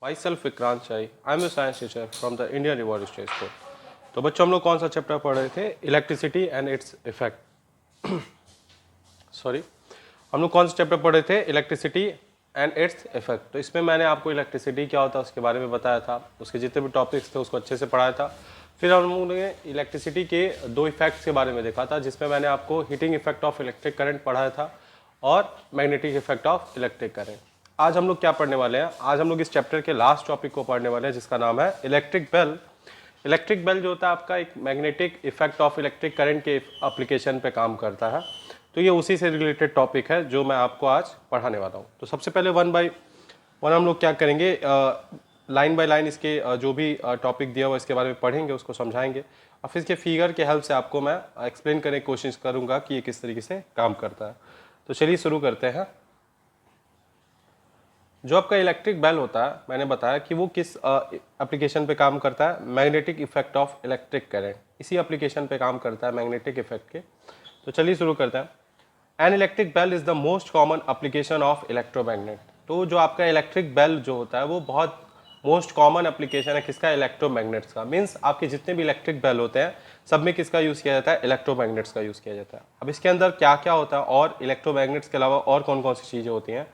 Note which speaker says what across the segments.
Speaker 1: Myself Vikrant Chai. I am a science teacher from the Indian Reward State School. तो बच्चों हम लोग कौन सा चैप्टर पढ़ रहे थे? Electricity and its effect. Sorry, हम लोग कौन सा चैप्टर पढ़ रहे थे? Electricity and its effect. तो इसमें मैंने आपको इलेक्ट्रिसिटी क्या होता है उसके बारे में बताया था, उसके जितने भी टॉपिक्स थे उसको अच्छे से पढ़ाया था। फिर हम लोगों ने इलेक्ट्रिसिटी के दो इफेक्ट्स के बारे में देखा था, जिसमें मैंने आपको heating effect of electric current पढ़ाया था और magnetic effect of electric current. आज हम लोग क्या पढ़ने वाले हैं? आज हम लोग इस चैप्टर के लास्ट टॉपिक को पढ़ने वाले हैं, जिसका नाम है इलेक्ट्रिक बेल। इलेक्ट्रिक बेल जो होता है आपका एक magnetic effect of electric current के एप्लीकेशन पे काम करता है। तो ये उसी से रिलेटेड टॉपिक है जो मैं आपको आज पढ़ाने वाला हूँ। तो सबसे पहले वन बाय वन हम लोग क्या करेंगे, लाइन बाय लाइन इसके जो भी टॉपिक दिया हुआ इसके बारे में पढ़ेंगे, उसको समझाएंगे और फिर इसके फिगर के हेल्प से आपको मैं एक्सप्लेन करने की कोशिश करूँगा कि ये किस तरीके से काम करता है। तो चलिए शुरू करते हैं। जो आपका इलेक्ट्रिक बेल होता है, मैंने बताया कि वो किस एप्लीकेशन पे काम करता है? Magnetic effect of electric current, इसी एप्लीकेशन पे काम करता है, मैग्नेटिक इफेक्ट के। तो चलिए शुरू करते हैं। An electric bell is the most common application of electromagnet. तो जो आपका इलेक्ट्रिक बेल जो होता है वो बहुत मोस्ट कॉमन एप्लीकेशन है किसका? इलेक्ट्रोमैग्नेट्स का। मीन्स आपके जितने भी इलेक्ट्रिक बेल होते हैं सब में किसका यूज़ किया जाता है? इलेक्ट्रोमैग्नेट्स का यूज़ किया जाता है। अब इसके अंदर क्या क्या होता है और इलेक्ट्रोमैग्नेट्स के अलावा और कौन कौन सी चीज़ें होती हैं?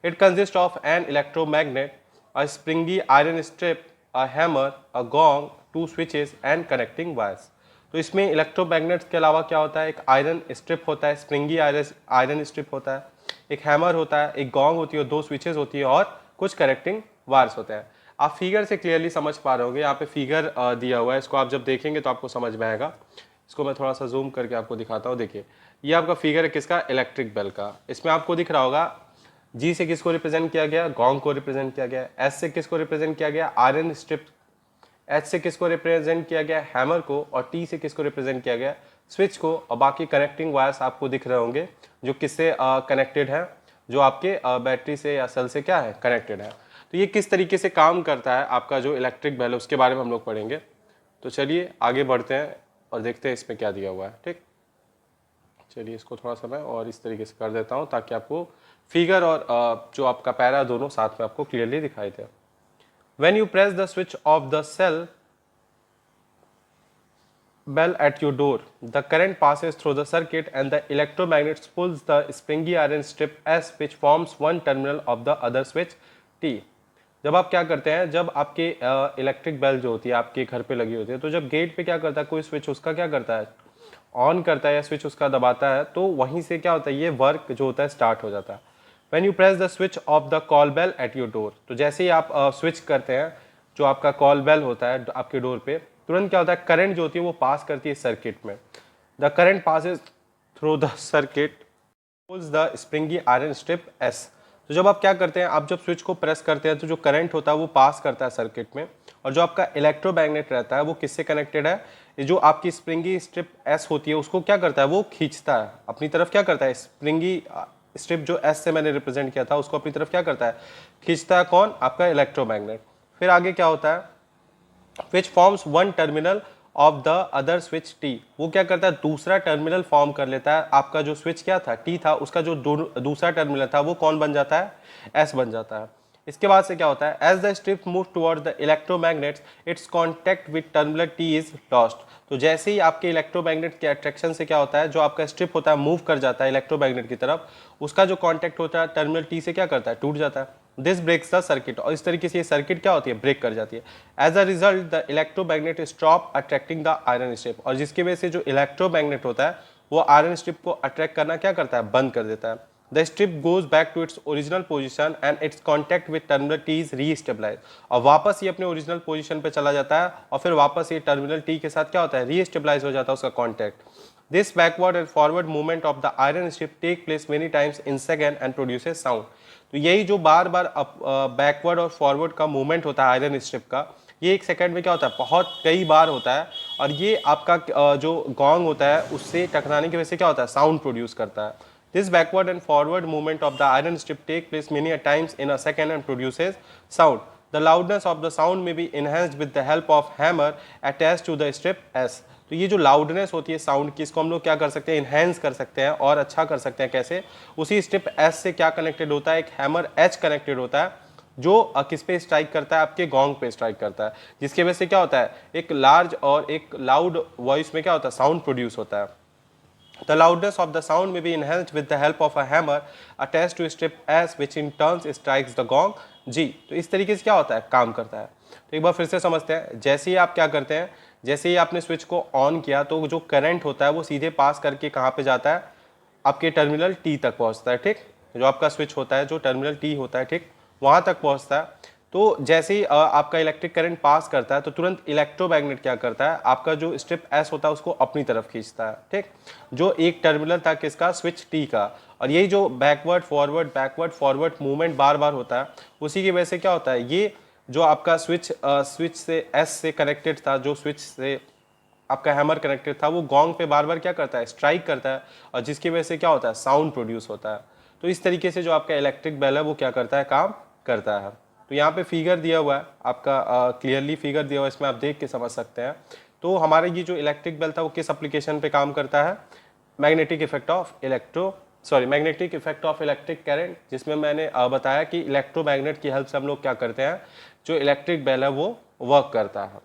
Speaker 1: It consists of an electromagnet, a springy iron strip, a hammer, a gong, two switches and connecting wires. तो इसमें इलेक्ट्रोमैग्नेट्स के अलावा क्या होता है? एक आयरन स्ट्रिप होता है, स्प्रिंगी आयरन स्ट्रिप होता है, एक हैमर होता है, एक गॉन्ग होती है, दो स्विचेस होती है और कुछ कनेक्टिंग वायर्स होते हैं। आप फिगर से क्लियरली समझ पा रहे होंगे, यहाँ पे फिगर दिया हुआ है, इसको आप जब देखेंगे तो आपको समझ में आएगा। इसको मैं थोड़ा सा जूम करके आपको दिखाता हूँ। देखिए, ये आपका फिगर है किसका? इलेक्ट्रिक बेल का। इसमें आपको दिख रहा होगा जी से किसको रिप्रेजेंट किया गया? गॉन्ग को रिप्रेजेंट किया गया। एस से किसको रिप्रेजेंट किया गया? Iron strip. एच से किसको रिप्रेजेंट किया गया? हैमर को। और टी से किसको रिप्रेजेंट किया गया? स्विच को। और बाकी कनेक्टिंग वायर्स आपको दिख रहे होंगे जो किससे कनेक्टेड है, जो आपके बैटरी से या सेल से क्या है? कनेक्टेड है। तो ये किस तरीके से काम करता है आपका जो इलेक्ट्रिक बेल है उसके बारे में हम लोग पढ़ेंगे। तो चलिए आगे बढ़ते हैं और देखते हैं इसमें क्या दिया हुआ है। ठीक, चलिए इसको थोड़ा सा मैं और इस तरीके से कर देता हूँ ताकि आपको फिगर और जो आपका पैरा दोनों साथ में आपको क्लियरली दिखाई दे। When you press the switch of the cell bell at your door, the current passes through the circuit and the electromagnet pulls the springy iron strip S which forms one terminal of the other switch T. जब आप क्या करते हैं, जब आपके electric bell जो होती है आपके घर पे लगी होती है, तो जब गेट पे क्या करता है कोई स्विच उसका क्या करता है? ऑन करता है या स्विच उसका दबाता है, तो वहीं से क्या होता है? ये वर्क जो होता है स्टार्ट हो जाता है। When you press the switch of the call bell at your door, तो जैसे ही आप स्विच करते हैं, जो आपका कॉल बेल होता है आपके डोर पे, तुरंत क्या होता है? करंट जो होती है वो पास करती है सर्किट में। The current passes through the circuit pulls the springy iron strip S. तो जब आप क्या करते हैं, आप जब स्विच को प्रेस करते हैं तो जो करंट होता है वो पास करता है सर्किट में, और जो आपका इलेक्ट्रोमैग्नेट रहता है वो किससे कनेक्टेड है? ये जो आपकी स्प्रिंगी स्ट्रिप एस होती है उसको क्या करता है? वो खींचता है अपनी तरफ। क्या करता है? स्प्रिंगी स्ट्रिप जो एस से मैंने रिप्रेजेंट किया था उसको अपनी तरफ क्या करता है? खींचता है। कौन? आपका इलेक्ट्रोमैग्नेट। फिर आगे क्या होता है? Which forms one terminal of the other switch T. वो क्या करता है? दूसरा टर्मिनल फॉर्म कर लेता है। आपका जो स्विच क्या था? टी था, उसका जो दूसरा टर्मिनल था वो कौन बन जाता है? एस बन जाता है। इसके बाद से क्या होता है? As the strip move toward the electromagnets its contact with terminal T is lost. तो जैसे ही आपके इलेक्ट्रोमैग्नेट के अट्रैक्शन से क्या होता है, जो आपका स्ट्रिप होता है मूव कर जाता है इलेक्ट्रोमैग्नेट की तरफ, उसका जो कॉन्टैक्ट होता है टर्मिनल टी से क्या करता है? टूट जाता है। This breaks the circuit. और इस तरीके से ये सर्किट क्या होती है? ब्रेक कर जाती है। As a result the electromagnet stop attracting the iron strip. और जिसकी वजह से जो इलेक्ट्रोमैग्नेट होता है वो आयरन स्ट्रिप को अट्रैक्ट करना क्या करता है? बंद कर देता है। The strip goes back to its original position and its contact with terminal T is re-stabilized। और वापस ये अपने ओरिजिनल पोजीशन पे चला जाता है और फिर वापस ये टर्मिनल T के साथ क्या होता है? री-स्टेबलाइज हो जाता है उसका contact. This backward and forward movement of the iron strip take place many times in second and produces sound। तो यही जो बार बार बैकवर्ड और फॉरवर्ड का मूवमेंट होता है आयरन स्ट्रिप का, ये एक सेकंड में क्या होता है? बहुत कई बार होता है। और ये आपका जो गॉन्ग होता है उससे टकराने की वजह से क्या होता है? साउंड प्रोड्यूस करता है। This backward and forward movement of the iron strip take place many a times in a second and produces sound. The loudness of the sound may be enhanced with the help of hammer attached to the strip S। तो ये जो loudness होती है sound की, इसको हम लोग क्या कर सकते हैं? इनहेंस कर सकते हैं और अच्छा कर सकते हैं। कैसे? उसी स्ट्रिप S से क्या कनेक्टेड होता है? एक हैमर H कनेक्टेड होता है जो किस पे स्ट्राइक करता है, आपके गोंग पे स्ट्राइक करता है, जिसकी वजह से क्या होता है, एक लार्ज और एक लाउड वॉइस में क्या होता है, साउंड प्रोड्यूस होता है। The loudness of the sound may be enhanced with the help of a hammer attached to strip S, which in turn strikes the gong G। तो इस तरीके से क्या होता है, काम करता है। तो एक बार फिर से समझते हैं। जैसे ही आप क्या करते हैं, जैसे ही आपने स्विच को ऑन किया तो जो करंट होता है वो सीधे पास करके कहाँ पे जाता है, आपके टर्मिनल T तक पहुँचता है, ठीक। जो आपका स्विच होता है, जो टर्मिनल T होता है, ठीक, वहाँ तक पहुँचता है। तो जैसे ही आपका इलेक्ट्रिक करंट पास करता है तो तुरंत इलेक्ट्रोमैग्नेट क्या करता है, आपका जो स्ट्रिप एस होता है उसको अपनी तरफ खींचता है, ठीक, जो एक टर्मिनल था किसका, स्विच टी का। और यही जो बैकवर्ड फॉरवर्ड मूवमेंट बार बार होता है, उसी की वजह से क्या होता है, ये जो आपका स्विच से एस से कनेक्टेड था, जो स्विच से आपका हैमर कनेक्टेड था, वो गोंग पे बार बार क्या करता है, स्ट्राइक करता है, और जिसकी वजह से क्या होता है, साउंड प्रोड्यूस होता है। तो इस तरीके से जो आपका इलेक्ट्रिक बेल है वो क्या करता है, काम करता है। तो यहाँ पे फिगर दिया हुआ है आपका, क्लियरली फिगर दिया हुआ है, इसमें आप देख के समझ सकते हैं। तो हमारे ये जो इलेक्ट्रिक बेल था वो किस एप्लीकेशन पे काम करता है, magnetic effect of electric current, जिसमें मैंने बताया कि इलेक्ट्रोमैग्नेट की हेल्प से हम लोग क्या करते हैं, जो इलेक्ट्रिक बेल है वो वर्क करता है।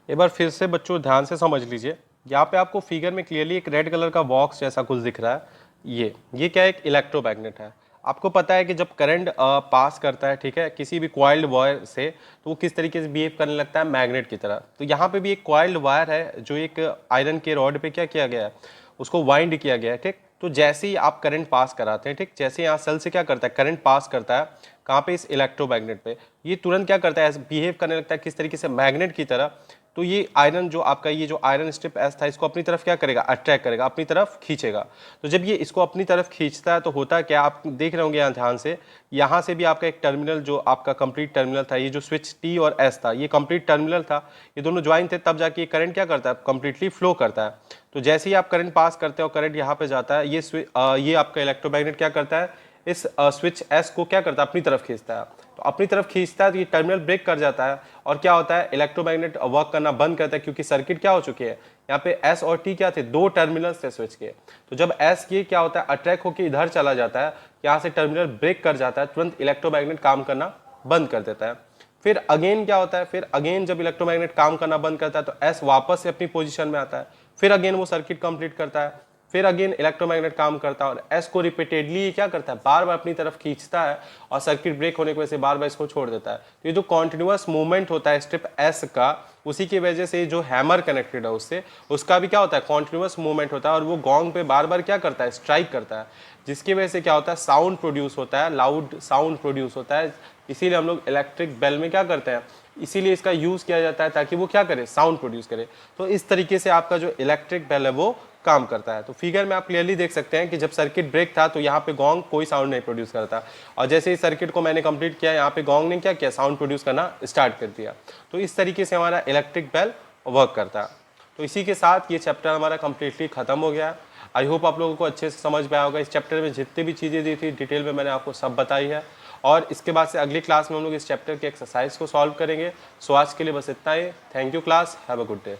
Speaker 1: एक बार फिर से बच्चों ध्यान से समझ लीजिए। यहाँ पे आपको फिगर में क्लियरली एक रेड कलर का बॉक्स जैसा कुछ दिख रहा है, ये क्या है, एक इलेक्ट्रोमैग्नेट है। आपको पता है कि जब करंट पास करता है, ठीक है, किसी भी कॉइल्ड वायर से, तो वो किस तरीके से बिहेव करने लगता है, मैग्नेट की तरह। तो यहाँ पे भी एक कॉइल्ड वायर है, जो एक आयरन के रॉड पे क्या किया गया है, उसको वाइंड किया गया है, ठीक। तो जैसे ही आप करंट पास कराते हैं, ठीक, जैसे यहाँ सेल से क्या करता है, करंट पास करता है, कहाँ पे, इस इलेक्ट्रोमैग्नेट पे, ये तुरंत क्या करता है, बिहेव करने लगता है किस तरीके से, मैग्नेट की तरह। तो ये आयरन, जो आपका ये जो आयरन स्ट्रिप एस था, इसको अपनी तरफ क्या करेगा, अट्रैक्ट करेगा, अपनी तरफ खींचेगा। तो जब ये इसको अपनी तरफ खींचता है तो होता क्या, आप देख रहे होंगे यहाँ ध्यान से, यहाँ से भी आपका एक टर्मिनल, जो आपका कंप्लीट टर्मिनल था, ये जो स्विच टी और एस था, ये कंप्लीट टर्मिनल था, ये दोनों ज्वाइन थे, तब जाके ये करंट क्या करता है, कंप्लीटली फ्लो करता है। तो जैसे ही आप करंट पास करते हो, करंट यहाँ पे जाता है, ये आपका इलेक्ट्रोमैग्नेट क्या करता है, इस स्विच एस को क्या करता है, अपनी तरफ खींचता है। तो अपनी तरफ खींचता है तो ये टर्मिनल ब्रेक कर जाता है, और क्या होता है, इलेक्ट्रोमैग्नेट वर्क करना बंद करता है, क्योंकि सर्किट क्या हो चुकी है, यहाँ पे एस और टी क्या थे, दो टर्मिनल्स थे स्विच के। तो जब एस ये क्या होता है, अट्रैक्ट होकर इधर चला जाता है, यहाँ से टर्मिनल ब्रेक कर जाता है, तुरंत इलेक्ट्रोमैग्नेट काम करना बंद कर देता है। फिर अगेन क्या होता है, फिर अगेन जब इलेक्ट्रोमैग्नेट काम करना बंद करता है तो एस वापस से अपनी पोजीशन में आता है, फिर अगेन वो सर्किट कंप्लीट करता है, फिर अगेन इलेक्ट्रोमैग्नेट काम करता है, और एस को रिपीटेडली क्या करता है, बार बार अपनी तरफ खींचता है, और सर्किट ब्रेक होने की वजह से बार बार इसको छोड़ देता है। तो ये जो कॉन्टिन्यूअस मूवमेंट होता है स्ट्रिप एस का, उसी की वजह से जो हैमर कनेक्टेड है उससे, उसका भी क्या होता है, कॉन्टिन्यूअस मूवमेंट होता है, और वो गोंग पे बार बार क्या करता है, स्ट्राइक करता है, जिसकी वजह से क्या होता है, साउंड प्रोड्यूस होता है, लाउड साउंड प्रोड्यूस होता है। इसीलिए हम लोग इलेक्ट्रिक बेल में क्या करते हैं, इसीलिए इसका यूज किया जाता है, ताकि वो क्या करे, साउंड प्रोड्यूस करे। तो इस तरीके से आपका जो इलेक्ट्रिक बेल है वो काम करता है। तो फिगर में आप क्लियरली देख सकते हैं कि जब सर्किट ब्रेक था तो यहाँ पे गोंग कोई साउंड नहीं प्रोड्यूस करता, और जैसे ही सर्किट को मैंने कंप्लीट किया, यहाँ पे गोंग ने क्या किया, साउंड प्रोड्यूस करना स्टार्ट कर दिया। तो इस तरीके से हमारा इलेक्ट्रिक बेल वर्क करता है। तो इसी के साथ ये चैप्टर हमारा कंप्लीटली खत्म हो गया। आई होप आप लोगों को अच्छे से समझ में आया होगा। इस चैप्टर में जितनी भी चीज़ें दी थी डिटेल में मैंने आपको सब बताई है, और इसके बाद से अगली क्लास में हम लोग इस चैप्टर के एक्सरसाइज को सॉल्व करेंगे। सो आज के लिए बस इतना ही। Thank you class, have a good day.